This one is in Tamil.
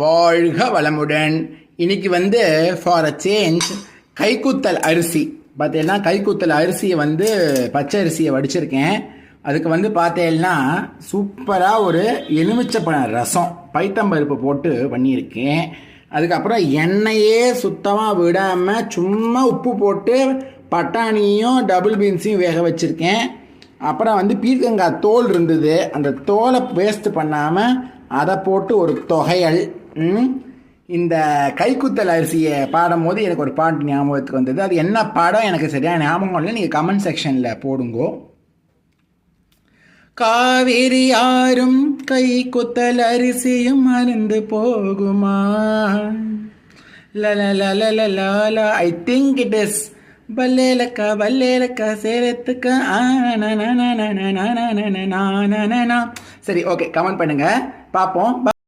வாழ்க வளமுடன். இன்னைக்கு ஃபார் அ சேஞ்ச் கைக்குத்தல் அரிசி பார்த்தீங்கன்னா, கைக்குத்தல் அரிசியை பச்சை அரிசியை வடிச்சிருக்கேன். அதுக்கு பார்த்தீங்கன்னா சூப்பராக ஒரு எலுமிச்சப்பழம் ரசம் பைத்தம்பருப்பு போட்டு பண்ணியிருக்கேன். அதுக்கப்புறம் எண்ணெயே சுத்தமாக விடாமல் சும்மா உப்பு போட்டு பட்டாணியும் டபுள் பீன்ஸையும் வேக வச்சுருக்கேன். அப்புறம் பீர்க்கங்காய் தோல் இருந்தது, அந்த தோலை வேஸ்ட் பண்ணாமல் அதை போட்டு ஒரு தொகையல். இந்த கைக்குத்தல் அரிசியை பாடும்போது எனக்கு ஒரு பாட்டு ஞாபகத்துக்கு வந்தது. அது என்ன பாடம் எனக்கு சரியாக ஞாபகம் இல்லை, நீங்கள் கமெண்ட் செக்ஷனில் போடுங்கோ. காவேரி யாரும் கைக்குத்தல் அரிசியும் மறந்து போகுமா? லலலலலலா, ஐ திங்க் இட் இஸ் பல்லேலக்கா பல்லேலக்கா சேரத்துக்கா. சரி, ஓகே, கமெண்ட் பண்ணுங்க, பார்ப்போம்.